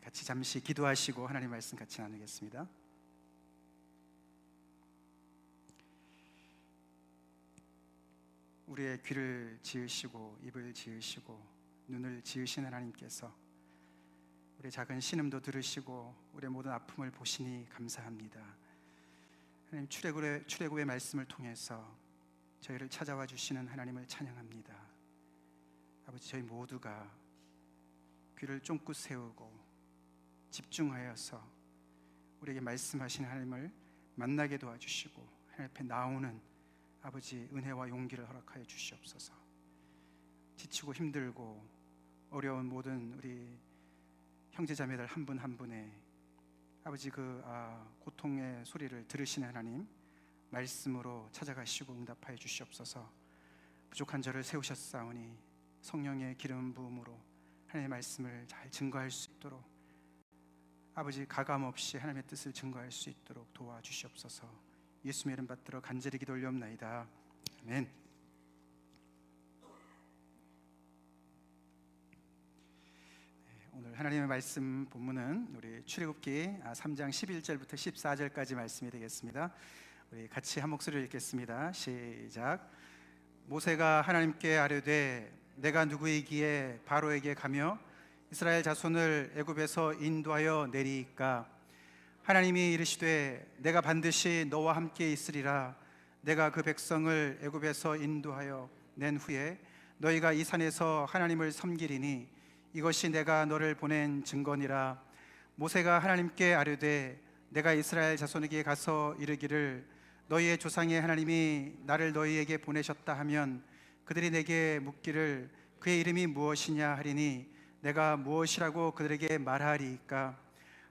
같이 잠시 기도하시고 하나님 말씀 같이 나누겠습니다. 우리의 귀를 지으시고 입을 지으시고 눈을 지으신 하나님께서 우리의 작은 신음도 들으시고 우리의 모든 아픔을 보시니 감사합니다. 하나님, 출애굽의 말씀을 통해서 저희를 찾아와 주시는 하나님을 찬양합니다. 아버지, 저희 모두가 귀를 쫑긋 세우고 집중하여서 우리에게 말씀하신 하나님을 만나게 도와주시고 하나님 앞에 나오는 아버지 은혜와 용기를 허락하여 주시옵소서. 지치고 힘들고 어려운 모든 우리 형제자매들 한 분 한 분의 아버지 고통의 소리를 들으시는 하나님, 말씀으로 찾아가시고 응답하여 주시옵소서. 부족한 저를 세우셨사오니 성령의 기름 부음으로 하나님의 말씀을 잘 증거할 수 있도록 아버지 가감 없이 하나님의 뜻을 증거할 수 있도록 도와주시옵소서. 예수님의 이름 받들어 간절히 기도 올리옵나이다. 아멘. 오늘 하나님의 말씀 본문은 우리 출애굽기 3장 11절부터 14절까지 말씀이 되겠습니다. 우리 같이 한 목소리를 읽겠습니다. 시작. 모세가 하나님께 아뢰되 내가 누구이기에 바로에게 가며 이스라엘 자손을 애굽에서 인도하여 내리이까? 하나님이 이르시되 내가 반드시 너와 함께 있으리라. 내가 그 백성을 애굽에서 인도하여 낸 후에 너희가 이 산에서 하나님을 섬기리니 이것이 내가 너를 보낸 증거니라. 모세가 하나님께 아뢰되 내가 이스라엘 자손에게 가서 이르기를 너희의 조상의 하나님이 나를 너희에게 보내셨다 하면 그들이 내게 묻기를 그의 이름이 무엇이냐 하리니 내가 무엇이라고 그들에게 말하리이까?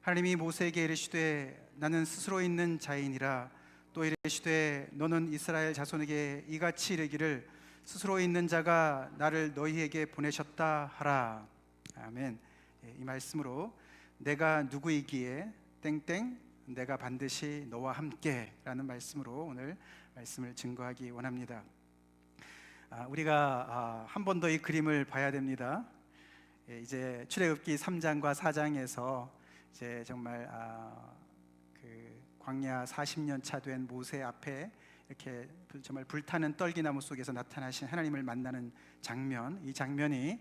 하나님이 모세에게 이르시되 나는 스스로 있는 자이니라. 또 이르시되 너는 이스라엘 자손에게 이같이 이르기를 스스로 있는 자가 나를 너희에게 보내셨다 하라. 아멘. 이 말씀으로 내가 누구이기에 땡땡 내가 반드시 너와 함께 라는 말씀으로 오늘 말씀을 증거하기 원합니다. 우리가 한 번 더 이 그림을 봐야 됩니다. 이제 출애굽기 3장과 4장에서 이제 정말 그 광야 40년 차 된 모세 앞에 이렇게 정말 불타는 떨기나무 속에서 나타나신 하나님을 만나는 장면, 이 장면이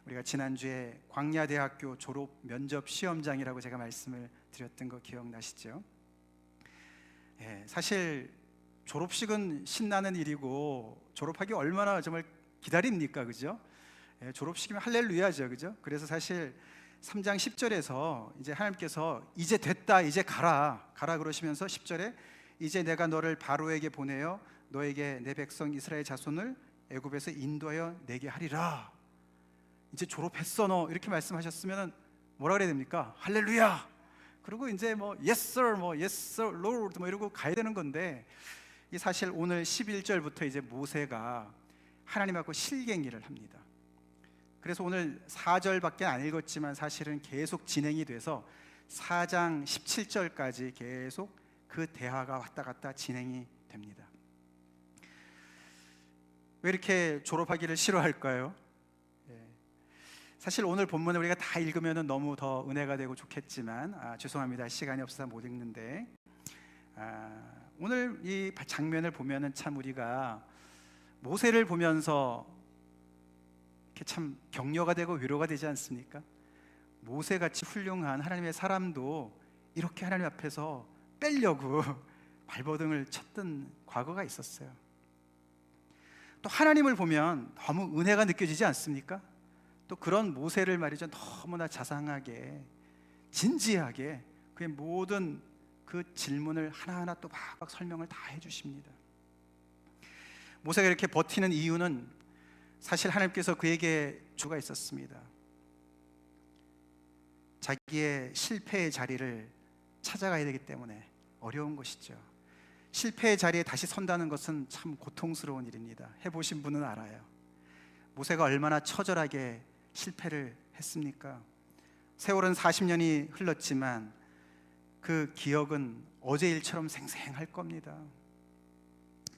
우리가 지난주에 광야대학교 졸업 면접 시험장이라고 제가 말씀을 드렸던 거 기억나시죠? 사실 졸업식은 신나는 일이고 졸업하기 얼마나 정말 기다립니까, 그죠? 졸업식이면 할렐루야죠, 그죠? 그래서 사실 3장 10절에서 이제 하나님께서 이제 됐다, 이제 가라 그러시면서 10절에 이제 내가 너를 바로에게 보내어 너에게 내 백성 이스라엘 자손을 애굽에서 인도하여 내게 하리라. 이제 졸업했어 너, 이렇게 말씀하셨으면 뭐라 그래야 됩니까? 할렐루야. 그리고 이제 뭐 yes sir, 뭐 yes sir lord 뭐 이러고 가야 되는 건데, 이 사실 오늘 11절부터 이제 모세가 하나님하고 실갱이를 합니다. 그래서 오늘 4절밖에 안 읽었지만 사실은 계속 진행이 돼서 4장 17절까지 계속 그 대화가 왔다 갔다 진행이 됩니다. 왜 이렇게 졸업하기를 싫어할까요? 사실 오늘 본문을 우리가 다 읽으면 너무 더 은혜가 되고 좋겠지만 죄송합니다, 시간이 없어서 못 읽는데 오늘 이 장면을 보면은 참 우리가 모세를 보면서 이렇게 참 격려가 되고 위로가 되지 않습니까? 모세같이 훌륭한 하나님의 사람도 이렇게 하나님 앞에서 빼려고 발버둥을 쳤던 과거가 있었어요. 또 하나님을 보면 너무 은혜가 느껴지지 않습니까? 또 그런 모세를 말이죠, 너무나 자상하게 진지하게 그의 모든 그 질문을 하나하나 또 막 설명을 다 해주십니다. 모세가 이렇게 버티는 이유는 사실 하나님께서 그에게 주가 있었습니다. 자기의 실패의 자리를 찾아가야 되기 때문에 어려운 것이죠. 실패의 자리에 다시 선다는 것은 참 고통스러운 일입니다. 해보신 분은 알아요. 모세가 얼마나 처절하게 실패를 했습니까? 세월은 40년이 흘렀지만 그 기억은 어제 일처럼 생생할 겁니다.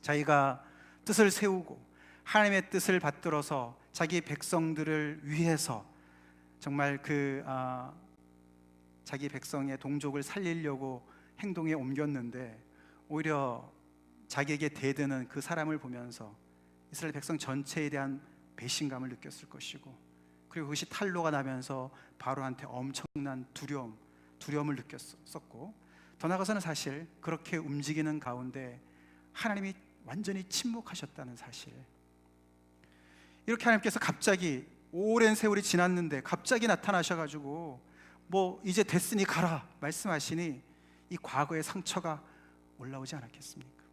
자기가 뜻을 세우고 하나님의 뜻을 받들어서 자기 백성들을 위해서 정말 그 자기 백성의 동족을 살리려고 행동에 옮겼는데 오히려 자기에게 대드는 그 사람을 보면서 이스라엘 백성 전체에 대한 배신감을 느꼈을 것이고, 그리고 그것이 탄로가 나면서 바로한테 엄청난 두려움을 느꼈었고, 더 나아가서는 사실 그렇게 움직이는 가운데 하나님이 완전히 침묵하셨다는 사실. 이렇게 하나님께서 갑자기 오랜 세월이 지났는데 갑자기 나타나셔가지고 뭐 이제 됐으니 가라 말씀하시니 이 과거의 상처가 올라오지 않았겠습니까?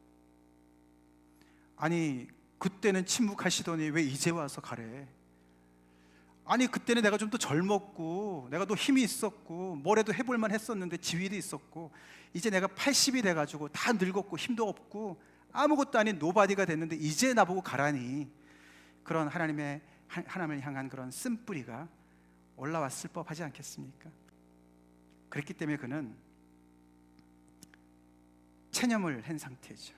아니 그때는 침묵하시더니 왜 이제 와서 가래? 아니 그때는 내가 좀 더 젊었고 내가 더 힘이 있었고 뭐래도 해볼만 했었는데 지위도 있었고, 이제 내가 80이 돼가지고 다 늙었고 힘도 없고 아무것도 아닌 노바디가 됐는데 이제 나보고 가라니, 그런 하나님을 향한 그런 쓴뿌리가 올라왔을 법하지 않겠습니까? 그랬기 때문에 그는 체념을 한 상태죠.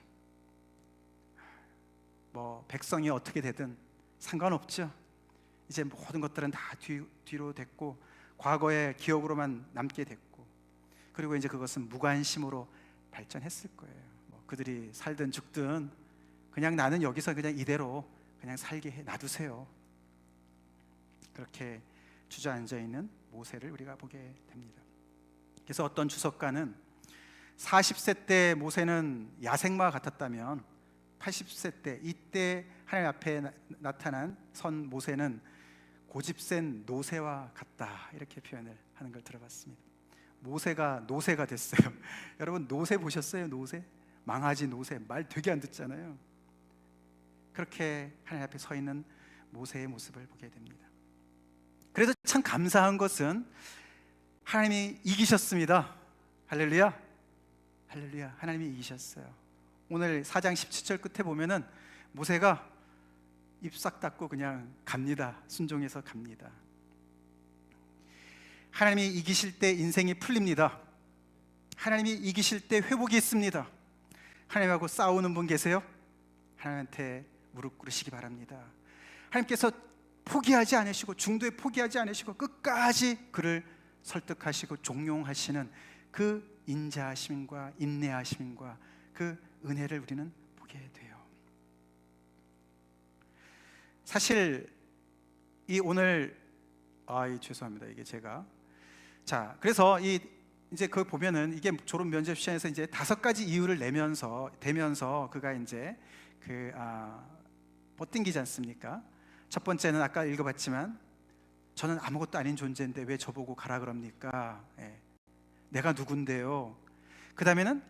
뭐 백성이 어떻게 되든 상관없죠. 이제 모든 것들은 다 뒤로 됐고 과거의 기억으로만 남게 됐고, 그리고 이제 그것은 무관심으로 발전했을 거예요. 뭐 그들이 살든 죽든 그냥 나는 여기서 그냥 이대로 그냥 살게 놔두세요. 그렇게 주저앉아 있는 모세를 우리가 보게 됩니다. 그래서 어떤 주석가는 40세 때 모세는 야생마 같았다면 80세 때 이때 하나님 앞에 나타난 선 모세는 고집센 노새와 같다, 이렇게 표현을 하는 걸 들어봤습니다. 모세가 노새가 됐어요. 여러분 노새 보셨어요? 노새? 망아지 노새, 말 되게 안 듣잖아요. 그렇게 하나님 앞에 서 있는 모세의 모습을 보게 됩니다. 그래서 참 감사한 것은 하나님이 이기셨습니다. 할렐루야, 할렐루야. 하나님이 이기셨어요. 오늘 4장 17절 끝에 보면은 모세가 입 싹 닫고 그냥 갑니다. 순종해서 갑니다. 하나님이 이기실 때 인생이 풀립니다. 하나님이 이기실 때 회복이 있습니다. 하나님하고 싸우는 분 계세요? 하나님한테 무릎 꿇으시기 바랍니다. 하나님께서 포기하지 않으시고 중도에 포기하지 않으시고 끝까지 그를 설득하시고 종용하시는 그 인자하심과 인내하심과 그 은혜를 우리는 보게 돼요. 사실 이 오늘 죄송합니다. 이게 제가 그래서 이제 그 보면은 이게 졸업 면접 시험에서 이제 5가지 이유를 대면서 그가 이제 버팅기지 않습니까? 첫 번째는 아까 읽어봤지만 저는 아무것도 아닌 존재인데 왜 저보고 가라 그럽니까? 내가 누군데요? 그 다음에는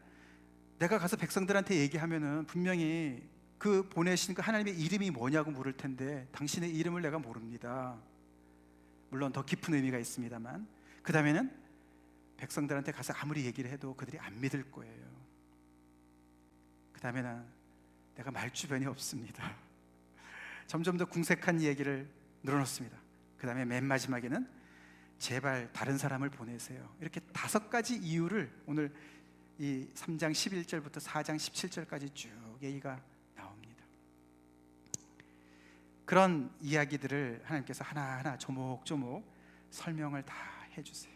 내가 가서 백성들한테 얘기하면은 분명히 그 보내신 그 하나님의 이름이 뭐냐고 물을 텐데 당신의 이름을 내가 모릅니다. 물론 더 깊은 의미가 있습니다만, 그 다음에는 백성들한테 가서 아무리 얘기를 해도 그들이 안 믿을 거예요. 그 다음에는 내가 말주변이 없습니다. 점점 더 궁색한 얘기를 늘어놓습니다. 그 다음에 맨 마지막에는 제발 다른 사람을 보내세요. 이렇게 5가지 이유를 오늘 이 3장 11절부터 4장 17절까지 쭉 얘기가 나옵니다. 그런 이야기들을 하나님께서 하나하나 조목조목 설명을 다 해주세요.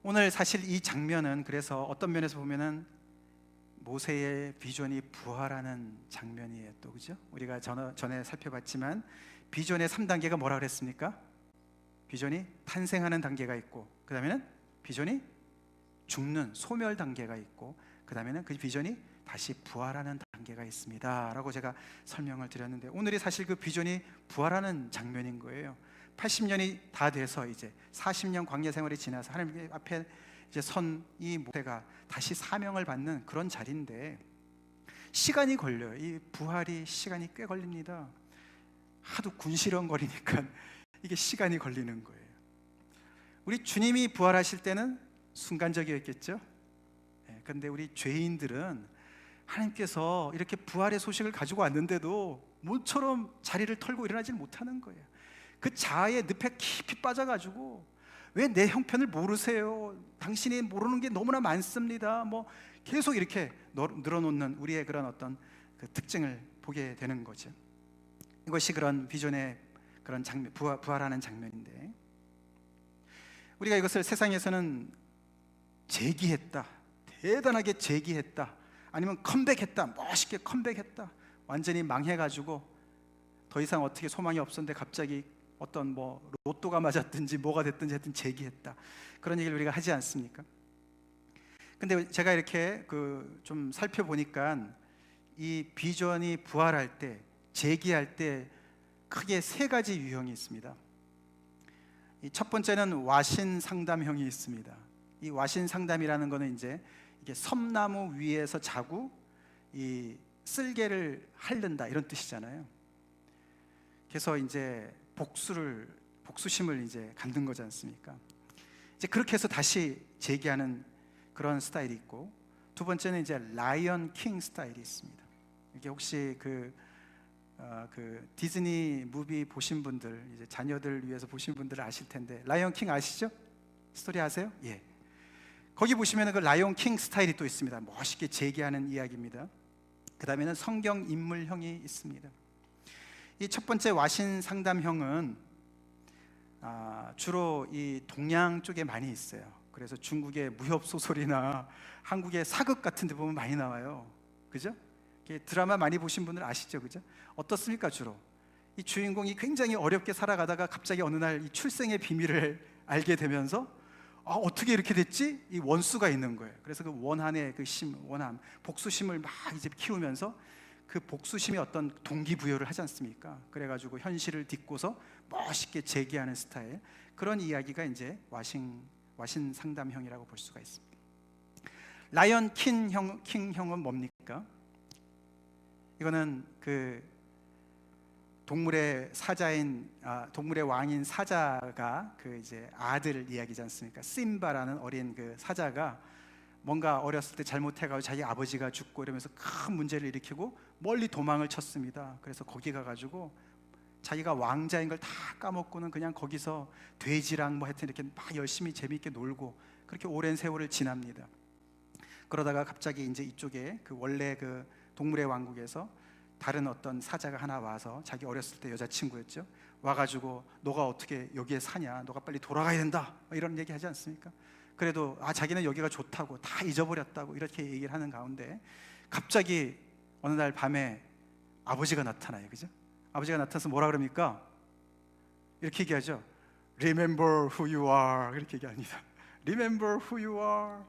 오늘 사실 이 장면은 그래서 어떤 면에서 보면은 모세의 비전이 부활하는 장면이에요. 또 그죠? 우리가 전에 살펴봤지만 비전의 3단계가 뭐라 그랬습니까? 비전이 탄생하는 단계가 있고, 그 다음에는 비전이 죽는 소멸 단계가 있고, 그 다음에는 그 비전이 다시 부활하는 단계가 있습니다 라고 제가 설명을 드렸는데, 오늘이 사실 그 비전이 부활하는 장면인 거예요. 80년이 다 돼서 이제 40년 광야 생활이 지나서 하나님 앞에 이제 선 이 모세가 다시 사명을 받는 그런 자리인데 시간이 걸려요. 이 부활이 시간이 꽤 걸립니다. 하도 군시렁거리니까 이게 시간이 걸리는 거예요. 우리 주님이 부활하실 때는 순간적이었겠죠. 그런데 우리 죄인들은 하나님께서 이렇게 부활의 소식을 가지고 왔는데도 모처럼 자리를 털고 일어나지 못하는 거예요. 그 자아의 늪에 깊이 빠져가지고 왜 내 형편을 모르세요? 당신이 모르는 게 너무나 많습니다. 뭐 계속 이렇게 늘어놓는 우리의 그런 어떤 그 특징을 보게 되는 거죠. 이것이 그런 비전의 그런 장면, 부활하는 장면인데, 우리가 이것을 세상에서는 재기했다, 대단하게 재기했다, 아니면 컴백했다, 멋있게 컴백했다, 완전히 망해가지고 더 이상 어떻게 소망이 없었는데 갑자기 어떤 뭐 로또가 맞았든지 뭐가 됐든지 하여튼 재기했다, 그런 얘기를 우리가 하지 않습니까? 근데 제가 이렇게 좀 살펴보니까 이 비전이 부활할 때, 재기할 때 크게 세 가지 유형이 있습니다. 이 첫 번째는 와신 상담형이 있습니다. 이 와신 상담이라는 거는 이제 이게 섬나무 위에서 자고 이 쓸개를 핥는다, 이런 뜻이잖아요. 그래서 이제 복수심을 이제 갖는 거지 않습니까? 이제 그렇게 해서 다시 재기하는 그런 스타일이 있고, 두 번째는 이제 라이언 킹 스타일이 있습니다. 이게 혹시 그 디즈니 무비 보신 분들, 이제 자녀들 위해서 보신 분들 아실 텐데, 라이언 킹 아시죠? 스토리 아세요? 예. 거기 보시면 그 라이언 킹 스타일이 또 있습니다. 멋있게 재기하는 이야기입니다. 그 다음에는 성경 인물형이 있습니다. 이 첫 번째 와신 상담형은 주로 이 동양 쪽에 많이 있어요. 그래서 중국의 무협 소설이나 한국의 사극 같은 데 보면 많이 나와요. 그죠? 드라마 많이 보신 분들 아시죠? 그죠? 어떻습니까? 주로 이 주인공이 굉장히 어렵게 살아가다가 갑자기 어느 날 이 출생의 비밀을 알게 되면서 어떻게 이렇게 됐지? 이 원수가 있는 거예요. 그래서 그 원한의 원함, 복수심을 막 이제 키우면서 그 복수심이 어떤 동기부여를 하지 않습니까? 그래가지고 현실을 딛고서 멋있게 재기하는 스타일, 그런 이야기가 이제 와신 상담형이라고 볼 수가 있습니다. 라이언 킹형은 뭡니까? 이거는 그 동물의 왕인 사자가 그 이제 아들 이야기지 않습니까? 심바라는 어린 그 사자가 뭔가 어렸을 때 잘못해가지고 자기 아버지가 죽고 이러면서 큰 문제를 일으키고 멀리 도망을 쳤습니다. 그래서 거기 가가지고 자기가 왕자인 걸 다 까먹고는 그냥 거기서 돼지랑 뭐 하여튼 이렇게 막 열심히 재미있게 놀고 그렇게 오랜 세월을 지납니다. 그러다가 갑자기 이제 이쪽에 그 원래 그 동물의 왕국에서 다른 어떤 사자가 하나 와서, 자기 어렸을 때 여자친구였죠, 와가지고 너가 어떻게 여기에 사냐, 너가 빨리 돌아가야 된다, 이런 얘기 하지 않습니까? 그래도 자기는 여기가 좋다고, 다 잊어버렸다고 이렇게 얘기를 하는 가운데 갑자기 어느 날 밤에 아버지가 나타나요. 그죠? 아버지가 나타나서 뭐라 그럽니까? 이렇게 얘기하죠. Remember who you are. 이렇게 얘기합니다. Remember who you are.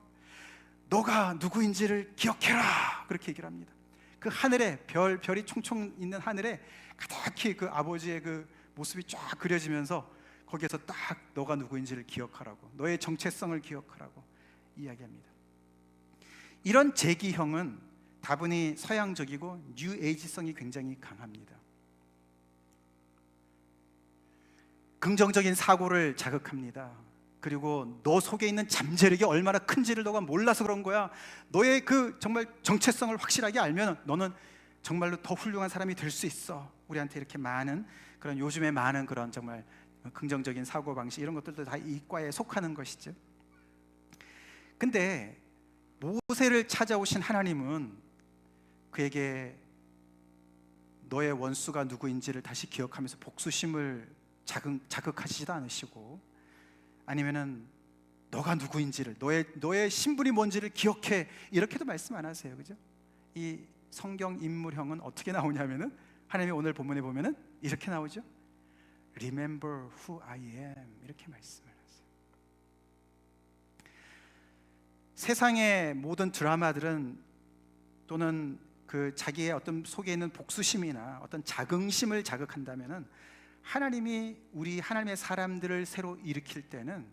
너가 누구인지를 기억해라. 그렇게 얘기를 합니다. 그 하늘에 별이 총총 있는 하늘에 가득히 그 아버지의 그 모습이 쫙 그려지면서 거기에서 딱 너가 누구인지를 기억하라고, 너의 정체성을 기억하라고 이야기합니다. 이런 재기형은 다분히 서양적이고 뉴 에이지성이 굉장히 강합니다. 긍정적인 사고를 자극합니다. 그리고 너 속에 있는 잠재력이 얼마나 큰지를 너가 몰라서 그런 거야. 너의 그 정말 정체성을 확실하게 알면 너는 정말로 더 훌륭한 사람이 될 수 있어. 우리한테 이렇게 많은 그런, 요즘에 많은 그런 정말 긍정적인 사고방식, 이런 것들도 다 이과에 속하는 것이죠. 근데 모세를 찾아오신 하나님은 그에게 너의 원수가 누구인지를 다시 기억하면서 복수심을 자극하시지도 않으시고, 아니면은 너가 누구인지를, 너의 신분이 뭔지를 기억해, 이렇게도 말씀 안 하세요. 그죠? 이 성경 인물형은 어떻게 나오냐면은, 하나님이 오늘 본문에 보면은 이렇게 나오죠. Remember who I am. 이렇게 말씀을 하세요. 세상의 모든 드라마들은, 또는 그 자기의 어떤 속에 있는 복수심이나 어떤 자긍심을 자극한다면은, 하나님이 하나님의 사람들을 새로 일으킬 때는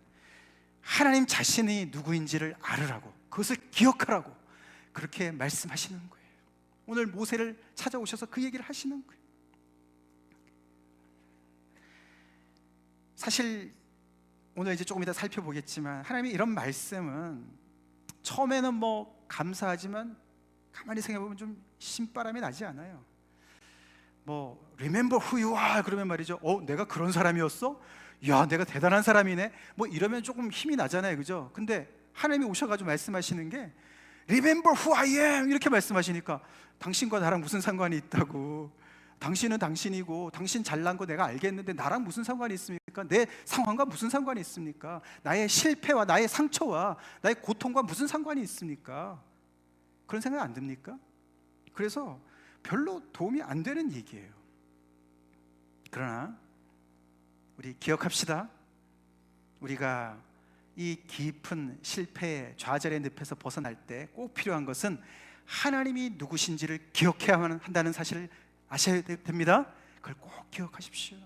하나님 자신이 누구인지를 알으라고, 그것을 기억하라고 그렇게 말씀하시는 거예요. 오늘 모세를 찾아오셔서 그 얘기를 하시는 거예요. 사실 오늘 이제 조금 이따 살펴보겠지만, 하나님이 이런 말씀은 처음에는 뭐 감사하지만 가만히 생각해보면 좀 신바람이 나지 않아요. 뭐 Remember who you are 그러면 말이죠, 내가 그런 사람이었어? 야, 내가 대단한 사람이네, 뭐 이러면 조금 힘이 나잖아요. 그죠? 근데 하나님이 오셔가지고 말씀하시는 게 Remember who I am 이렇게 말씀하시니까, 당신과 나랑 무슨 상관이 있다고, 당신은 당신이고 당신 잘난 거 내가 알겠는데 나랑 무슨 상관이 있습니까? 내 상황과 무슨 상관이 있습니까? 나의 실패와 나의 상처와 나의 고통과 무슨 상관이 있습니까? 그런 생각 안 듭니까? 그래서 별로 도움이 안 되는 얘기예요. 그러나 우리 기억합시다. 우리가 이 깊은 실패의 좌절의 늪에서 벗어날 때 꼭 필요한 것은 하나님이 누구신지를 기억해야 한다는 사실을 아셔야 됩니다. 그걸 꼭 기억하십시오.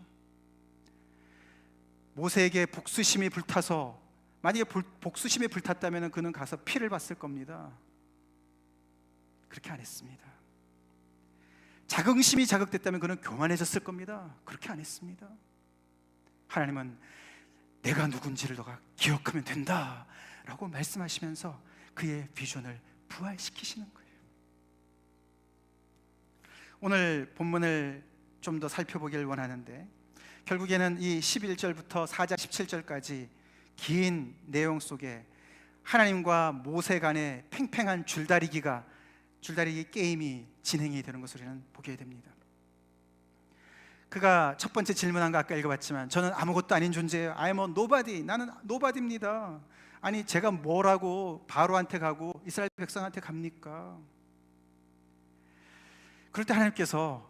모세에게 복수심이 불타서, 만약에 복수심이 불탔다면 그는 가서 피를 봤을 겁니다. 그렇게 안 했습니다. 자긍심이 자극됐다면 그는 교만해졌을 겁니다. 그렇게 안 했습니다. 하나님은 내가 누군지를 너가 기억하면 된다 라고 말씀하시면서 그의 비전을 부활시키시는 거예요. 오늘 본문을 좀 더 살펴보길 원하는데, 결국에는 이 11절부터 4장 17절까지 긴 내용 속에 하나님과 모세 간의 팽팽한 줄다리기 게임이 진행이 되는 것을 우리는 보게 됩니다. 그가 첫 번째 질문한 거 아까 읽어봤지만, 저는 아무것도 아닌 존재예요. I am a nobody. 나는 nobody입니다. 아니 제가 뭐라고 바로한테 가고 이스라엘 백성한테 갑니까? 그럴 때 하나님께서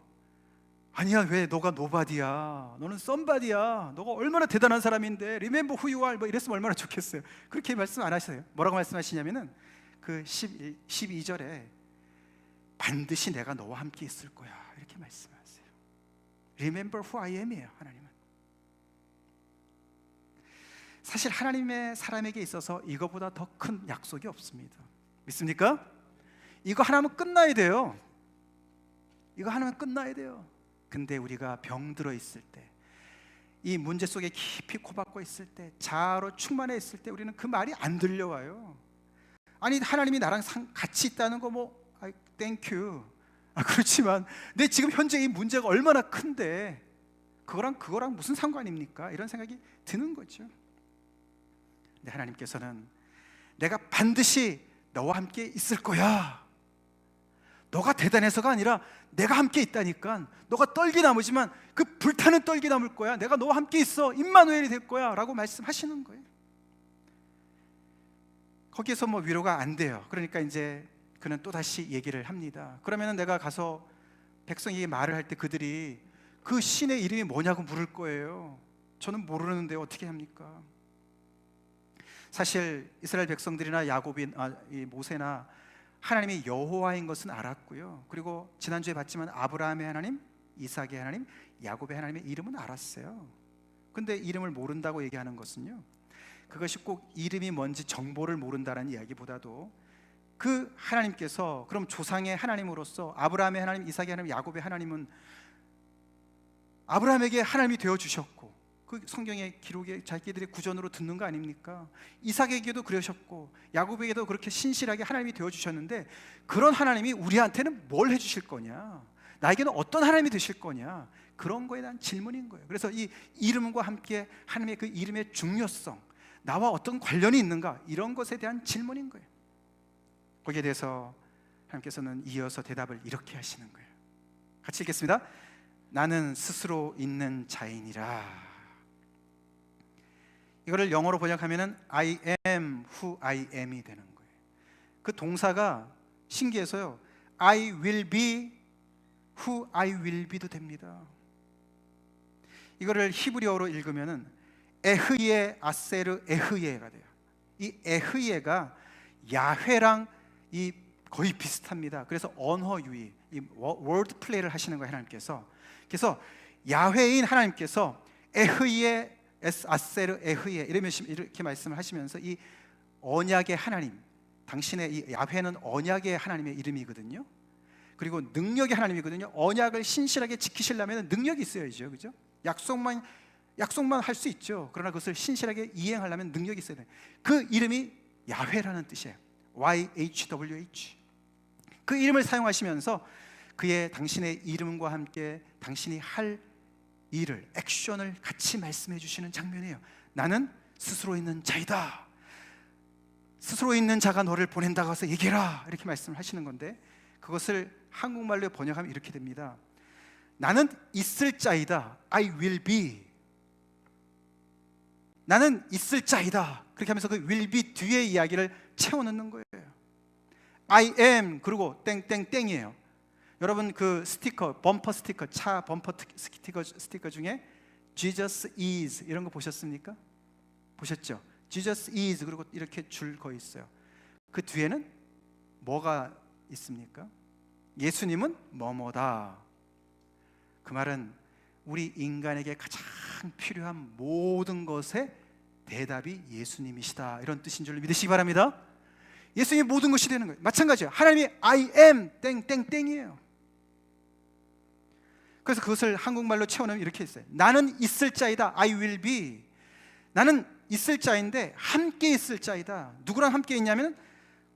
아니야, 왜 너가 노바디야, 너는 썸바디야, 너가 얼마나 대단한 사람인데 remember who you are, 뭐 이랬으면 얼마나 좋겠어요. 그렇게 말씀 안 하세요. 뭐라고 말씀하시냐면은 그 12절에 반드시 내가 너와 함께 있을 거야 이렇게 말씀하세요. Remember who I am 이에요. 하나님은 사실 하나님의 사람에게 있어서 이거보다 더 큰 약속이 없습니다. 믿습니까? 이거 하나면 끝나야 돼요. 이거 하나면 끝나야 돼요. 근데 우리가 병들어 있을 때, 이 문제 속에 깊이 코박고 있을 때, 자아로 충만해 있을 때 우리는 그 말이 안 들려와요. 아니 하나님이 나랑 같이 있다는 거 뭐 땡큐, 그렇지만 내 지금 현재 이 문제가 얼마나 큰데 그거랑 무슨 상관입니까? 이런 생각이 드는 거죠. 근데 하나님께서는 내가 반드시 너와 함께 있을 거야, 너가 대단해서가 아니라 내가 함께 있다니까, 너가 떨기나무지만 그 불타는 떨기나무일 거야, 내가 너와 함께 있어, 임마누엘이 될 거야 라고 말씀하시는 거예요. 거기에서 뭐 위로가 안 돼요. 그러니까 이제 그는 또다시 얘기를 합니다. 그러면 내가 가서 백성에게 말을 할 때 그들이 그 신의 이름이 뭐냐고 물을 거예요. 저는 모르는데 어떻게 합니까? 사실 이스라엘 백성들이나 이 모세나 하나님이 여호와인 것은 알았고요. 그리고 지난주에 봤지만 아브라함의 하나님, 이삭의 하나님, 야곱의 하나님의 이름은 알았어요. 근데 이름을 모른다고 얘기하는 것은요, 그것이 꼭 이름이 뭔지 정보를 모른다는 이야기보다도 그 하나님께서 그럼 조상의 하나님으로서 아브라함의 하나님, 이삭의 하나님, 야곱의 하나님은 아브라함에게 하나님이 되어주셨고, 그 성경의 기록에 자기들의 구전으로 듣는 거 아닙니까? 이삭에게도 그러셨고 야곱에게도 그렇게 신실하게 하나님이 되어주셨는데, 그런 하나님이 우리한테는 뭘 해주실 거냐, 나에게는 어떤 하나님이 되실 거냐, 그런 거에 대한 질문인 거예요. 그래서 이 이름과 함께 하나님의 그 이름의 중요성, 나와 어떤 관련이 있는가, 이런 것에 대한 질문인 거예요. 거기에 대해서 하나님께서는 이어서 대답을 이렇게 하시는 거예요. 같이 읽겠습니다. 나는 스스로 있는 자이니라. 이거를 영어로 번역하면은 I am who I am이 되는 거예요. 그 동사가 신기해서요, I will be who I will be도 됩니다. 이거를 히브리어로 읽으면은 에흐예 아세르 에흐예가 돼요. 이 에흐예가 야훼랑 거의 비슷합니다. 그래서 언어 유희, 이 워드 플레이를 하시는 거예요, 하나님께서. 그래서 야훼인 하나님께서 에흐예 아세르 에흐예 이렇게 말씀을 하시면서 이 언약의 하나님, 당신의 이 야훼는 언약의 하나님의 이름이거든요. 그리고 능력의 하나님이거든요. 언약을 신실하게 지키시려면 능력이 있어야죠, 그죠? 약속만 할 수 있죠. 그러나 그것을 신실하게 이행하려면 능력이 있어야 돼요. 그 이름이 야훼라는 뜻이에요. YHWH. 그 이름을 사용하시면서 당신의 이름과 함께 당신이 할 일을, 액션을 같이 말씀해 주시는 장면이에요. 나는 스스로 있는 자이다. 스스로 있는 자가 너를 보낸다고 해서 얘기해라, 이렇게 말씀을 하시는 건데, 그것을 한국말로 번역하면 이렇게 됩니다. 나는 있을 자이다. I will be. 나는 있을 자이다. 그렇게 하면서 그 will be 뒤에 이야기를 채워넣는 거예요. I am 그리고 땡땡땡이에요. 여러분 그 스티커, 범퍼 스티커, 차 범퍼 스티커 중에 Jesus is 이런 거 보셨습니까? 보셨죠? Jesus is 그리고 이렇게 줄 거 있어요. 그 뒤에는 뭐가 있습니까? 예수님은 뭐뭐다. 그 말은 우리 인간에게 가장 필요한 모든 것의 대답이 예수님이시다, 이런 뜻인 줄 믿으시기 바랍니다. 예수님이 모든 것이 되는 거예요. 마찬가지예요. 하나님이 I am 땡땡땡이에요. 그래서 그것을 한국말로 채워넣으면 이렇게 했어요. 나는 있을 자이다. I will be. 나는 있을 자인데 함께 있을 자이다. 누구랑 함께 있냐면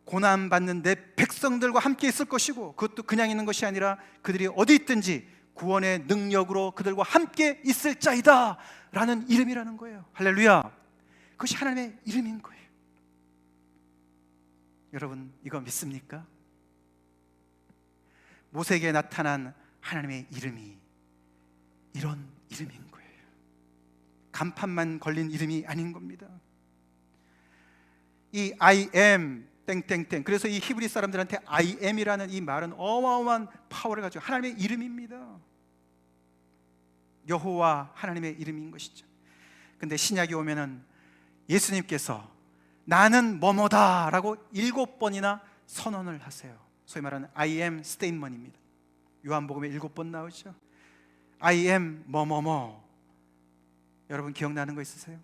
고난받는 내 백성들과 함께 있을 것이고, 그것도 그냥 있는 것이 아니라 그들이 어디 있든지 구원의 능력으로 그들과 함께 있을 자이다 라는 이름이라는 거예요. 할렐루야. 그것이 하나님의 이름인 거예요. 여러분 이거 믿습니까? 모세에게 나타난 하나님의 이름이 이런 이름인 거예요. 간판만 걸린 이름이 아닌 겁니다. 이 I am 땡땡땡, 그래서 이 히브리 사람들한테 I am이라는 이 말은 어마어마한 파워를 가지고 하나님의 이름입니다. 여호와 하나님의 이름인 것이죠. 근데 신약에 오면은 예수님께서 나는 뭐뭐다 라고 7번이나 선언을 하세요. 소위 말하는 I am statement입니다. 요한복음에 7번 나오죠. I am 뭐뭐뭐. 여러분 기억나는 거 있으세요?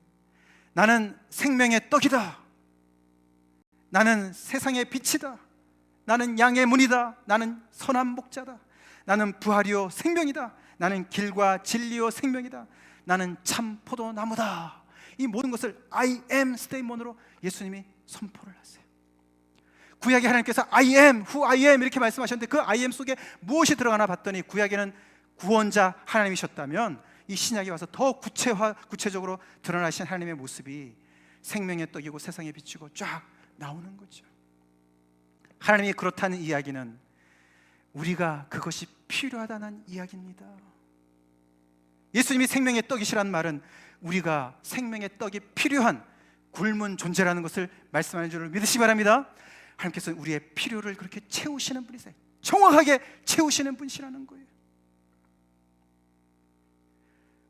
나는 생명의 떡이다. 나는 세상의 빛이다. 나는 양의 문이다. 나는 선한 목자다. 나는 부활이요 생명이다. 나는 길과 진리요 생명이다. 나는 참 포도나무다. 이 모든 것을 I am 스테이먼으로 예수님이 선포를 하세요. 구약에 하나님께서 I am, who I am 이렇게 말씀하셨는데 그 I am 속에 무엇이 들어가나 봤더니 구약에는 구원자 하나님이셨다면 이 신약에 와서 더 구체적으로 드러나신 하나님의 모습이 생명의 떡이고 세상의 빛이고 쫙 나오는 거죠. 하나님이 그렇다는 이야기는 우리가 그것이 필요하다는 이야기입니다. 예수님이 생명의 떡이시란 말은 우리가 생명의 떡이 필요한 굶은 존재라는 것을 말씀하는 줄을 믿으시기 바랍니다. 하나님께서 우리의 필요를 그렇게 채우시는 분이세요. 정확하게 채우시는 분이시라는 거예요.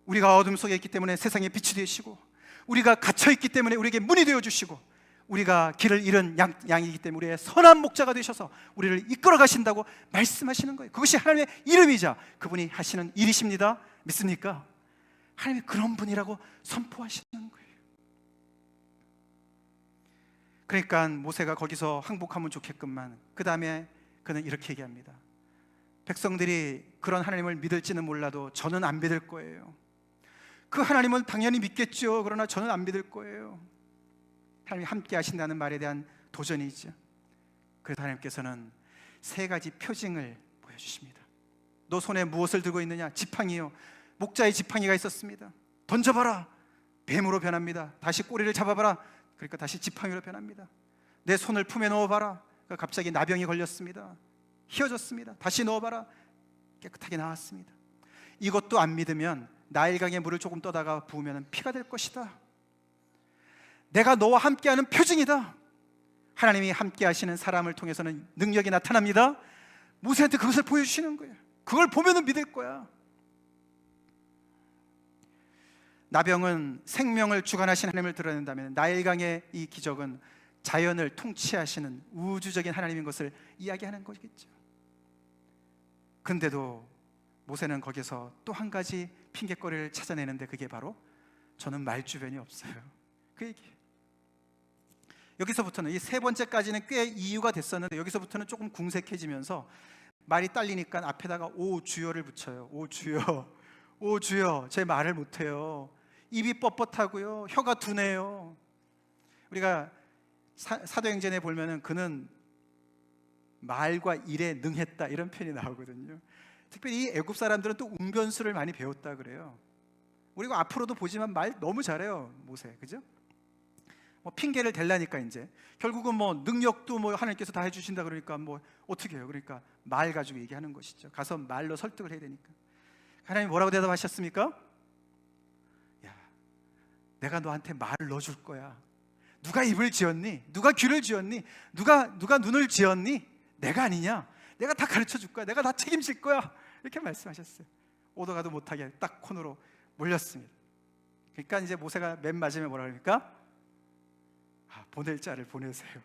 우리가 어둠 속에 있기 때문에 세상의 빛이 되시고, 우리가 갇혀있기 때문에 우리에게 문이 되어주시고, 우리가 길을 잃은 양이기 때문에 우리의 선한 목자가 되셔서 우리를 이끌어 가신다고 말씀하시는 거예요. 그것이 하나님의 이름이자 그분이 하시는 일이십니다. 믿습니까? 하나님이 그런 분이라고 선포하시는 거예요. 그러니까 모세가 거기서 항복하면 좋겠건만 그 다음에 그는 이렇게 얘기합니다. 백성들이 그런 하나님을 믿을지는 몰라도 저는 안 믿을 거예요. 그 하나님은 당연히 믿겠죠. 그러나 저는 안 믿을 거예요. 하나님이 함께 하신다는 말에 대한 도전이죠. 그래서 하나님께서는 3가지 표징을 보여주십니다. 너 손에 무엇을 들고 있느냐? 지팡이요. 목자의 지팡이가 있었습니다. 던져봐라. 뱀으로 변합니다. 다시 꼬리를 잡아봐라. 그러니까 다시 지팡이로 변합니다. 내 손을 품에 넣어봐라. 그러니까 갑자기 나병이 걸렸습니다. 휘어졌습니다. 다시 넣어봐라. 깨끗하게 나왔습니다. 이것도 안 믿으면 나일강에 물을 조금 떠다가 부으면 피가 될 것이다. 내가 너와 함께하는 표징이다. 하나님이 함께 하시는 사람을 통해서는 능력이 나타납니다. 모세한테 그것을 보여주시는 거예요. 그걸 보면은 믿을 거야. 나병은 생명을 주관하신 하나님을 드러낸다면 나일강의 이 기적은 자연을 통치하시는 우주적인 하나님인 것을 이야기하는 거겠죠. 근데도 모세는 거기서 또 한 가지 핑계거리를 찾아내는데 그게 바로 저는 말주변이 없어요. 그 얘기예요. 여기서부터는 이 3번째까지는 꽤 이유가 됐었는데 여기서부터는 조금 궁색해지면서 말이 딸리니까 앞에다가 오 주여를 붙여요. 오 주여, 오 주여. 제 말을 못해요. 입이 뻣뻣하고요, 혀가 둔해요. 우리가 사도행전에 보면은 그는 말과 일에 능했다 이런 표현이 나오거든요. 특별히 이 애굽 사람들은 또 웅변수를 많이 배웠다 그래요. 우리가 앞으로도 보지만 말 너무 잘해요, 모세. 그죠? 뭐 핑계를 댈라니까 이제 결국은 뭐 능력도 뭐 하나님께서 다 해주신다 그러니까 뭐 어떻게 해요? 그러니까 말 가지고 얘기하는 것이죠. 가서 말로 설득을 해야 되니까. 하나님 뭐라고 대답하셨습니까? 야, 내가 너한테 말을 넣어줄 거야. 누가 입을 지었니? 누가 귀를 지었니? 누가 눈을 지었니? 내가 아니냐? 내가 다 가르쳐 줄 거야. 내가 다 책임질 거야. 이렇게 말씀하셨어요. 오도 가도 못하게 딱 코너로 몰렸습니다. 그러니까 이제 모세가 맨 마지막에 뭐라 그러니까? 보낼 자를 보내세요.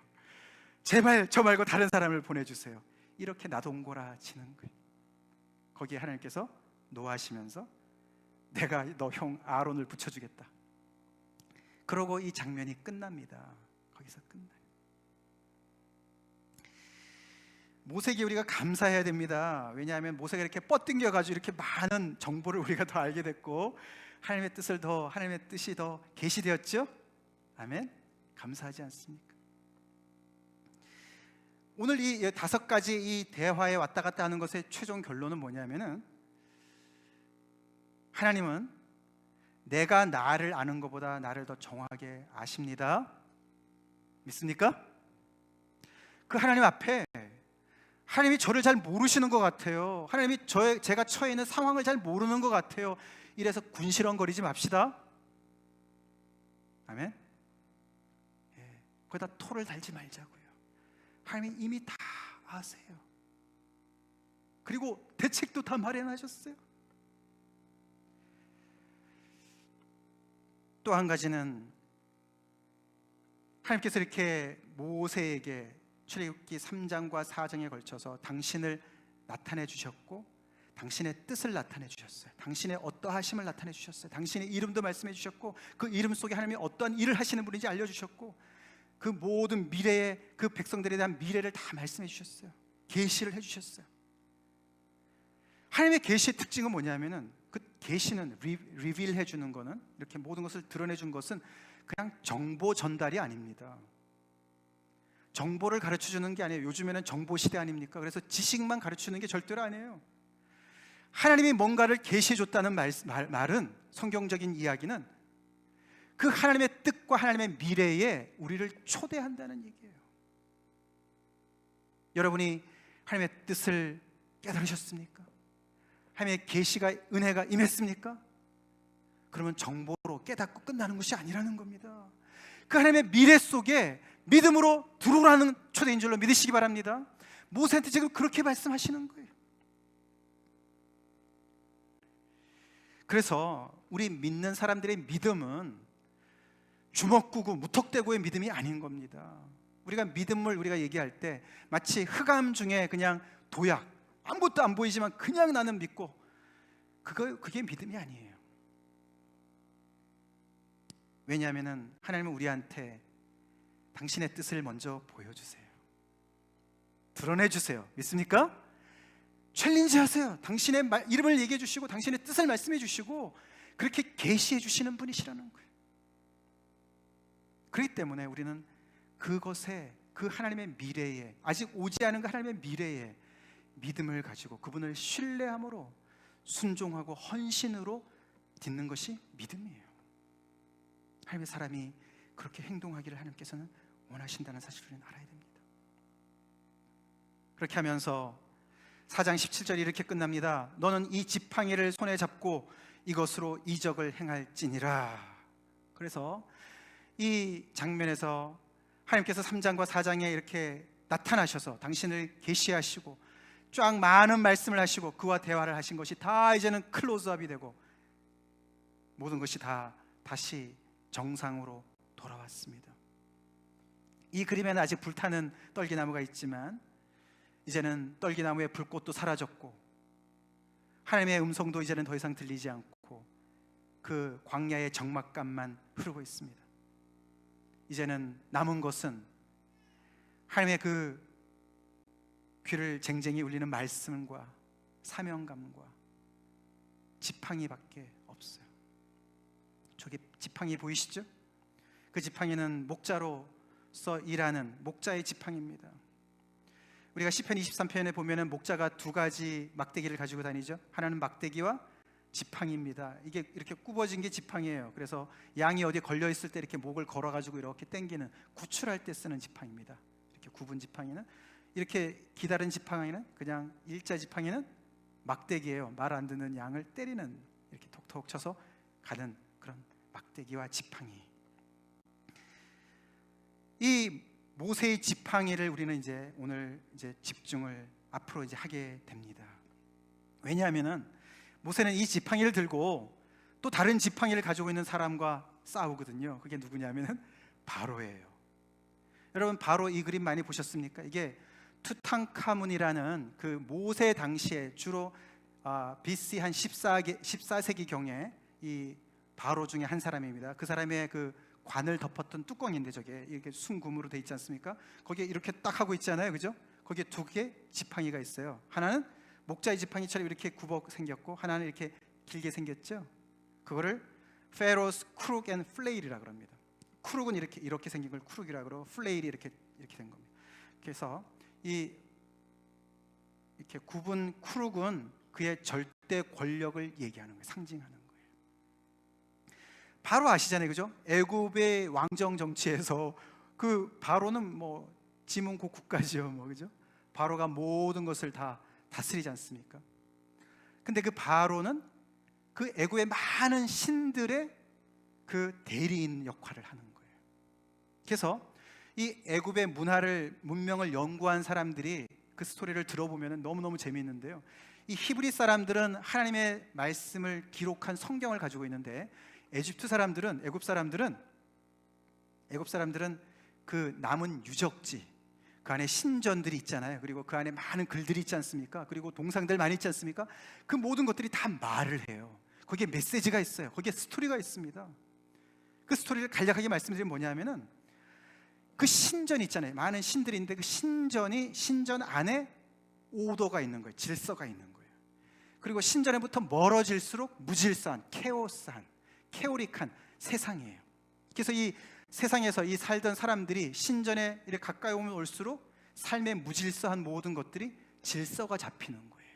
제발 저 말고 다른 사람을 보내주세요. 이렇게 나동거라 치는 거예요. 거기에 하나님께서 노하시면서 내가 너 형 아론을 붙여주겠다. 그러고 이 장면이 끝납니다. 거기서 끝나요. 모세에게 우리가 감사해야 됩니다. 왜냐하면 모세가 이렇게 뻗당겨가지고 이렇게 많은 정보를 우리가 더 알게 됐고 하나님의 뜻이 더 계시되었죠. 아멘. 감사하지 않습니까? 오늘 이 5가지 이 대화에 왔다 갔다 하는 것의 최종 결론은 뭐냐면은 하나님은 내가 나를 아는 것보다 나를 더 정확하게 아십니다. 믿습니까? 그 하나님 앞에 하나님이 저를 잘 모르시는 것 같아요. 하나님이 제가 처해 있는 상황을 잘 모르는 것 같아요. 이래서 군시렁거리지 맙시다. 아멘. 거기다 토를 달지 말자고요. 하나님이 이미 다 아세요. 그리고 대책도 다 마련하셨어요. 또 한 가지는 하나님께서 이렇게 모세에게 출애굽기 3장과 4장에 걸쳐서 당신을 나타내 주셨고 당신의 뜻을 나타내 주셨어요. 당신의 어떠하심을 나타내 주셨어요. 당신의 이름도 말씀해 주셨고 그 이름 속에 하나님이 어떠한 일을 하시는 분인지 알려주셨고 그 모든 미래의 그 백성들에 대한 미래를 다 말씀해 주셨어요. 계시를 해주셨어요. 하나님의 계시의 특징은 뭐냐면은 그 계시는 리빌 해주는 거는 이렇게 모든 것을 드러내 준 것은 그냥 정보 전달이 아닙니다. 정보를 가르쳐 주는 게 아니에요. 요즘에는 정보 시대 아닙니까? 그래서 지식만 가르치는 게 절대로 아니에요. 하나님이 뭔가를 계시해 줬다는 말은 성경적인 이야기는 그 하나님의 뜻과 하나님의 미래에 우리를 초대한다는 얘기예요. 여러분이 하나님의 뜻을 깨달으셨습니까? 하나님의 계시가 은혜가 임했습니까? 그러면 정보로 깨닫고 끝나는 것이 아니라는 겁니다. 그 하나님의 미래 속에 믿음으로 들어오라는 초대인 줄로 믿으시기 바랍니다. 모세한테 지금 그렇게 말씀하시는 거예요. 그래서 우리 믿는 사람들의 믿음은 주먹구구, 무턱대고의 믿음이 아닌 겁니다. 우리가 믿음을 우리가 얘기할 때 마치 흑암 중에 그냥 도약, 아무것도 안 보이지만 그냥 나는 믿고 그게 믿음이 아니에요. 왜냐하면 하나님은 우리한테 당신의 뜻을 먼저 보여주세요. 드러내주세요. 믿습니까? 챌린지 하세요. 당신의 이름을 얘기해 주시고 당신의 뜻을 말씀해 주시고 그렇게 계시해 주시는 분이시라는 거예요. 그렇기 때문에 우리는 그것에 그 하나님의 미래에 아직 오지 않은 그 하나님의 미래에 믿음을 가지고 그분을 신뢰함으로 순종하고 헌신으로 딛는 것이 믿음이에요. 하나님의 사람이 그렇게 행동하기를 하나님께서는 원하신다는 사실을 우리는 알아야 됩니다. 그렇게 하면서 4장 17절이 이렇게 끝납니다. 너는 이 지팡이를 손에 잡고 이것으로 이적을 행할지니라. 그래서 이 장면에서 하나님께서 3장과 4장에 이렇게 나타나셔서 당신을 계시하시고 쫙 많은 말씀을 하시고 그와 대화를 하신 것이 다 이제는 클로즈업이 되고 모든 것이 다 다시 정상으로 돌아왔습니다. 이 그림에는 아직 불타는 떨기나무가 있지만 이제는 떨기나무의 불꽃도 사라졌고 하나님의 음성도 이제는 더 이상 들리지 않고 그 광야의 적막감만 흐르고 있습니다. 이제는 남은 것은 하나님의 그 귀를 쟁쟁이 울리는 말씀과 사명감과 지팡이밖에 없어요. 저기 지팡이 보이시죠? 그 지팡이는 목자로서 일하는 목자의 지팡이입니다. 우리가 시편 23편에 보면은 목자가 2가지 막대기를 가지고 다니죠. 하나는 막대기와 지팡이입니다. 이게 이렇게 굽어진 게 지팡이에요. 그래서 양이 어디에 걸려 있을 때 이렇게 목을 걸어 가지고 이렇게 당기는 구출할 때 쓰는 지팡이입니다. 이렇게 굽은 지팡이는 이렇게 기다린 지팡이는 그냥 일자 지팡이는 막대기예요. 말 안 듣는 양을 때리는, 이렇게 톡톡 쳐서 가는 그런 막대기와 지팡이. 이 모세의 지팡이를 우리는 이제 오늘 이제 집중을 앞으로 이제 하게 됩니다. 왜냐하면은 모세는 이 지팡이를 들고 또 다른 지팡이를 가지고 있는 사람과 싸우거든요. 그게 누구냐면은 바로예요. 여러분, 바로 이 그림 많이 보셨습니까? 이게 투탕카문이라는 그 모세 당시에 주로 BC 한 14세기 경에 이 바로 중에 한 사람입니다. 그 사람의 그 관을 덮었던 뚜껑인데, 저게 이렇게 순금으로 돼 있지 않습니까? 거기에 이렇게 딱 하고 있잖아요, 그죠? 거기에 두 개 지팡이가 있어요. 하나는 목자의 지팡이처럼 이렇게 굽어 생겼고, 하나는 이렇게 길게 생겼죠. 그거를 페로스 크룩 앤 플레일이라 그럽니다. 크룩은 이렇게 생긴 걸 크룩이라 그러고, 플레일이 이렇게 된 겁니다. 그래서 이렇게 굽은 크룩은 그의 절대 권력을 얘기하는 거예요. 상징하는 거예요. 바로 아시잖아요, 그죠? 애굽의 왕정 정치에서 그 바로는 뭐 지문고 국가죠, 뭐, 그죠? 바로가 모든 것을 다 다스리지 않습니까? 근데 그 바로는 그 애굽의 많은 신들의 그 대리인 역할을 하는 거예요. 그래서 이 애굽의 문명을 연구한 사람들이 그 스토리를 들어보면 너무너무 재미있는데요. 이 히브리 사람들은 하나님의 말씀을 기록한 성경을 가지고 있는데, 애굽 사람들은 그 남은 유적지, 그 안에 신전들이 있잖아요. 그리고 그 안에 많은 글들이 있지 않습니까? 그리고 동상들 많이 있지 않습니까? 그 모든 것들이 다 말을 해요. 거기에 메시지가 있어요. 거기에 스토리가 있습니다. 그 스토리를 간략하게 말씀드리면 뭐냐면은, 그 신전이 있잖아요. 많은 신들이 있는데 그 신전 안에 오더가 있는 거예요. 질서가 있는 거예요. 그리고 신전에부터 멀어질수록 무질서한, 케오릭한 세상이에요. 그래서 이 세상에서 이 살던 사람들이 신전에 이렇게 가까이 오면 올수록 삶의 무질서한 모든 것들이 질서가 잡히는 거예요.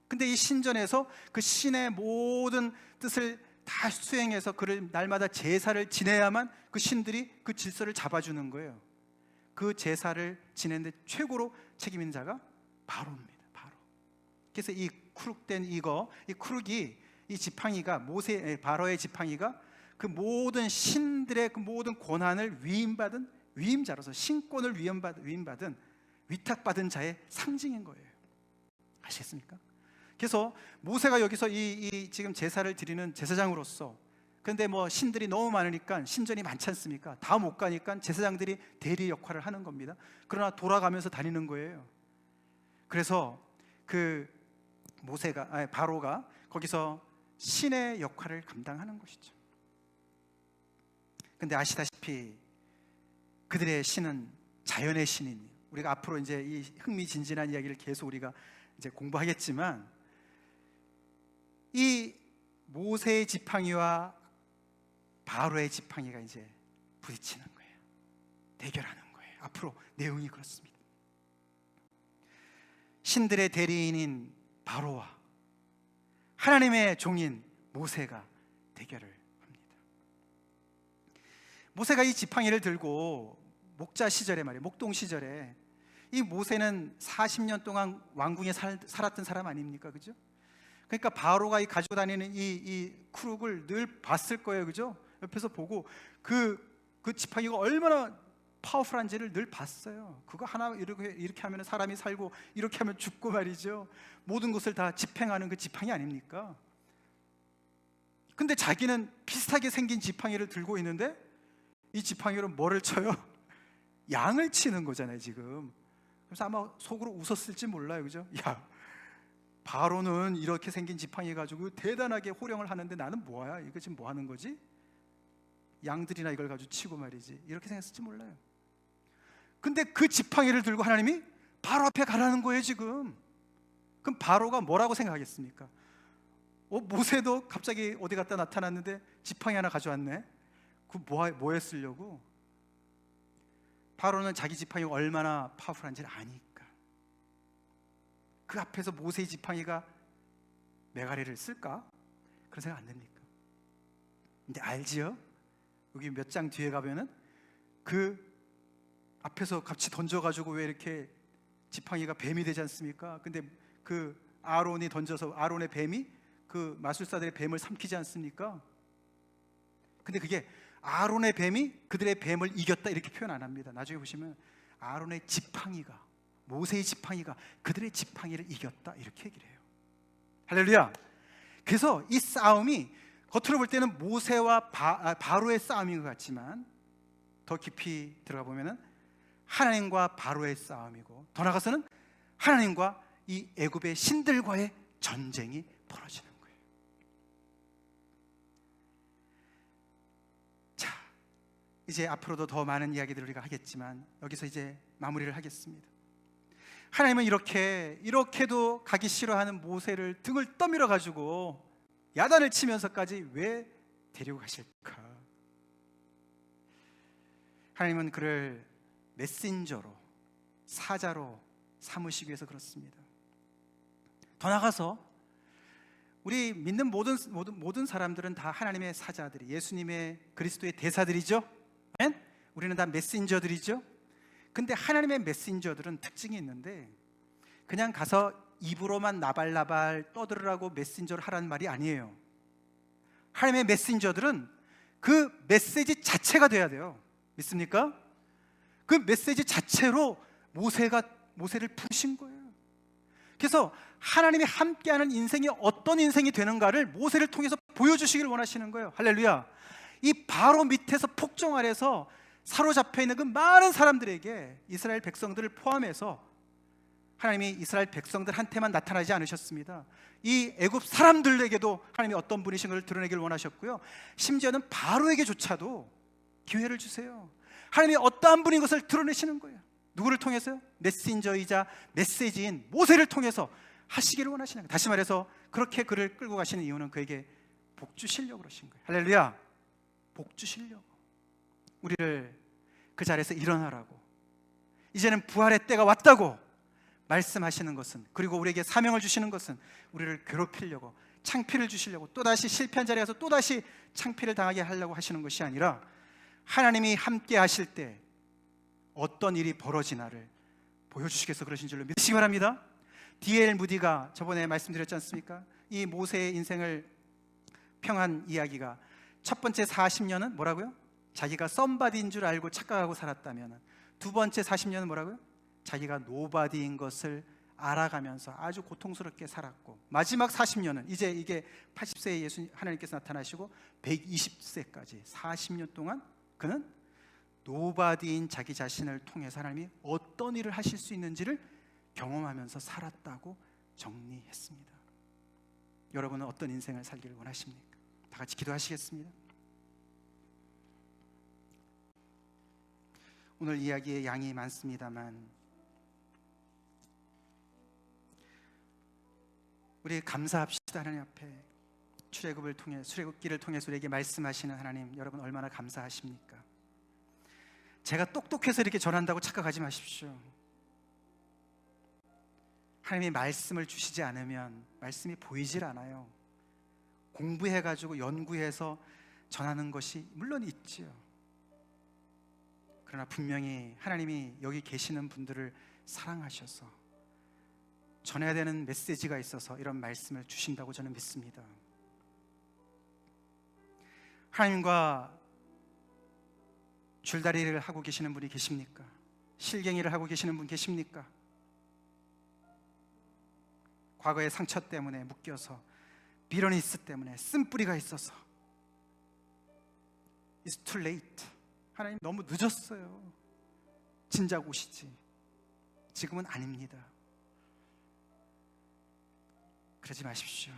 근데 이 신전에서 그 신의 모든 뜻을 다 수행해서 그를 날마다 제사를 지내야만 그 신들이 그 질서를 잡아주는 거예요. 그 제사를 지내는데 최고로 책임 있는 자가 바로입니다. 바로. 그래서 이 크룩된 이 크룩이, 이 지팡이가, 바로의 지팡이가 그 모든 신들의 그 모든 고난을 위임받은 위임자로서, 신권을 위임받은 위탁받은 자의 상징인 거예요. 아시겠습니까? 그래서 모세가 여기서 이 지금 제사를 드리는 제사장으로서, 그런데 뭐 신들이 너무 많으니까, 신전이 많지 않습니까? 다 못 가니까 제사장들이 대리 역할을 하는 겁니다. 그러나 돌아가면서 다니는 거예요. 그래서 그 바로가 거기서 신의 역할을 감당하는 것이죠. 근데 아시다시피 그들의 신은 자연의 신이니, 우리가 앞으로 이제 이 흥미진진한 이야기를 계속 우리가 이제 공부하겠지만, 이 모세의 지팡이와 바로의 지팡이가 이제 부딪히는 거예요. 대결하는 거예요. 앞으로 내용이 그렇습니다. 신들의 대리인인 바로와 하나님의 종인 모세가 대결을 합니다. 모세가 이 지팡이를 들고 목동 시절에 이 모세는 40년 동안 왕궁에 살았던 사람 아닙니까? 그죠? 그러니까 바로가 이 가지고 다니는 이 크룩을 늘 봤을 거예요, 그죠? 옆에서 보고 그 지팡이가 얼마나 파워풀한지를 늘 봤어요. 그거 하나 이렇게 하면 사람이 살고, 이렇게 하면 죽고 말이죠. 모든 것을 다 집행하는 그 지팡이 아닙니까? 근데 자기는 비슷하게 생긴 지팡이를 들고 있는데, 이 지팡이로 뭐를 쳐요? 양을 치는 거잖아요, 지금. 그래서 아마 속으로 웃었을지 몰라요, 그죠? 야, 바로는 이렇게 생긴 지팡이 가지고 대단하게 호령을 하는데 나는 뭐야? 이거 지금 뭐 하는 거지? 양들이나 이걸 가지고 치고 말이지, 이렇게 생각했을지 몰라요. 근데 그 지팡이를 들고 하나님이 바로 앞에 가라는 거예요, 지금. 그럼 바로가 뭐라고 생각하겠습니까? 모세도 갑자기 어디 갔다 나타났는데 지팡이 하나 가져왔네. 그 뭐에 쓰려고? 바로는 자기 지팡이가 얼마나 파워풀한지를 아니까 그 앞에서 모세의 지팡이가 메가리를 쓸까? 그런 생각 안 됩니까? 근데 알지요? 여기 몇 장 뒤에 가면은 그 앞에서 같이 던져가지고 왜 이렇게 지팡이가 뱀이 되지 않습니까? 근데 그 아론이 던져서 아론의 뱀이 그 마술사들의 뱀을 삼키지 않습니까? 근데 그게 아론의 뱀이 그들의 뱀을 이겼다 이렇게 표현 안 합니다. 나중에 보시면 아론의 지팡이가, 모세의 지팡이가 그들의 지팡이를 이겼다 이렇게 얘기를 해요. 할렐루야. 그래서 이 싸움이 겉으로 볼 때는 모세와 바로의 싸움인 것 같지만 더 깊이 들어가 보면은 하나님과 바로의 싸움이고, 더 나아가서는 하나님과 이 애굽의 신들과의 전쟁이 벌어지는 거예요. 자, 이제 앞으로도 더 많은 이야기들을 우리가 하겠지만 여기서 이제 마무리를 하겠습니다. 하나님은 이렇게도 가기 싫어하는 모세를 등을 떠밀어 가지고 야단을 치면서까지 왜 데리고 가실까? 하나님은 그를 메신저로, 사자로 삼으시기 위해서 그렇습니다. 더 나아가서 우리 믿는 모든 사람들은 다 하나님의 사자들이, 예수님의 그리스도의 대사들이죠. 우리는 다 메신저들이죠. 근데 하나님의 메신저들은 특징이 있는데 그냥 가서 입으로만 나발나발 떠들으라고 메신저를 하라는 말이 아니에요. 하나님의 메신저들은 그 메시지 자체가 돼야 돼요. 믿습니까? 그 메시지 자체로 모세를 부르신 거예요. 그래서 하나님이 함께하는 인생이 어떤 인생이 되는가를 모세를 통해서 보여주시길 원하시는 거예요. 할렐루야. 이 바로 밑에서 폭정 아래서 사로잡혀 있는 그 많은 사람들에게, 이스라엘 백성들을 포함해서 하나님이 이스라엘 백성들한테만 나타나지 않으셨습니다. 이 애굽 사람들에게도 하나님이 어떤 분이신 걸 드러내길 원하셨고요, 심지어는 바로에게조차도 기회를 주세요. 하나님이 어떠한 분인 것을 드러내시는 거예요. 누구를 통해서요? 메신저이자 메시지인 모세를 통해서 하시기를 원하시는 거예요. 다시 말해서 그렇게 그를 끌고 가시는 이유는 그에게 복 주시려고 그러신 거예요. 할렐루야. 복 주시려고, 우리를 그 자리에서 일어나라고, 이제는 부활의 때가 왔다고 말씀하시는 것은, 그리고 우리에게 사명을 주시는 것은 우리를 괴롭히려고, 창피를 주시려고, 또다시 실패한 자리에 가서 또다시 창피를 당하게 하려고 하시는 것이 아니라 하나님이 함께 하실 때 어떤 일이 벌어지나를 보여주시기 위해서 그러신 줄로 믿으시기 바랍니다. D.L. 무디가 저번에 말씀드렸지 않습니까? 이 모세의 인생을 평한 이야기가, 첫 번째 40년은 뭐라고요? 자기가 썸바디인 줄 알고 착각하고 살았다면, 두 번째 40년은 뭐라고요? 자기가 노바디인 것을 알아가면서 아주 고통스럽게 살았고, 마지막 40년은 이제 이게 80세에 예수 하나님께서 나타나시고 120세까지 40년 동안 그는 노바디인 자기 자신을 통해서 하나님이 어떤 일을 하실 수 있는지를 경험하면서 살았다고 정리했습니다. 여러분은 어떤 인생을 살기를 원하십니까? 다 같이 기도하시겠습니다. 오늘 이야기의 양이 많습니다만 우리 감사합시다. 하나님 앞에 출애굽기를 통해서 우리에게 말씀하시는 하나님, 여러분 얼마나 감사하십니까? 제가 똑똑해서 이렇게 전한다고 착각하지 마십시오. 하나님이 말씀을 주시지 않으면 말씀이 보이질 않아요. 공부해가지고 연구해서 전하는 것이 물론 있지요. 그러나 분명히 하나님이 여기 계시는 분들을 사랑하셔서 전해야 되는 메시지가 있어서 이런 말씀을 주신다고 저는 믿습니다. 하나님과 줄다리를 하고 계시는 분이 계십니까? 실갱이를 하고 계시는 분 계십니까? 과거의 상처 때문에 묶여서, 비러니스 때문에 쓴뿌리가 있어서 It's too late. 하나님 너무 늦었어요. 진작 오시지. 지금은 아닙니다. 그러지 마십시오.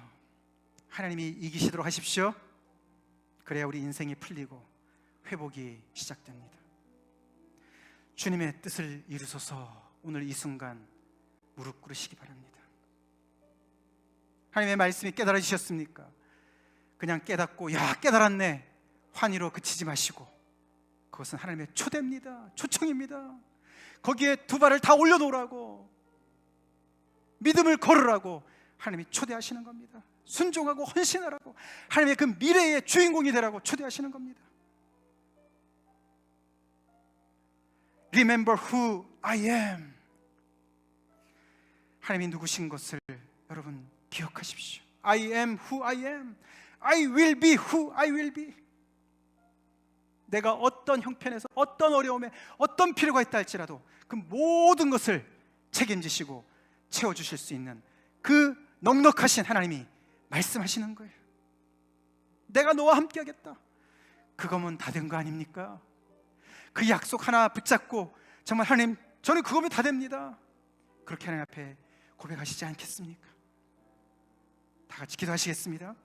하나님이 이기시도록 하십시오. 그래야 우리 인생이 풀리고 회복이 시작됩니다. 주님의 뜻을 이루소서. 오늘 이 순간 무릎 꿇으시기 바랍니다. 하나님의 말씀이 깨달아지셨습니까? 그냥 깨닫고 야 깨달았네 환희로 그치지 마시고, 그것은 하나님의 초대입니다. 초청입니다. 거기에 두 발을 다 올려놓으라고, 믿음을 걸으라고 하나님이 초대하시는 겁니다. 순종하고 헌신하라고, 하나님의 그 미래의 주인공이 되라고 초대하시는 겁니다. Remember who I am. 하나님이 누구신 것을 여러분 기억하십시오. I am who I am. I will be who I will be. 내가 어떤 형편에서 어떤 어려움에 어떤 필요가 있다 할지라도 그 모든 것을 책임지시고 채워주실 수 있는 그 넉넉하신 하나님이 말씀하시는 거예요. 내가 너와 함께 하겠다. 그거면 다 된 거 아닙니까? 그 약속 하나 붙잡고 정말 하나님, 저는 그거면 다 됩니다. 그렇게 하나님 앞에 고백하시지 않겠습니까? 다 같이 기도하시겠습니다.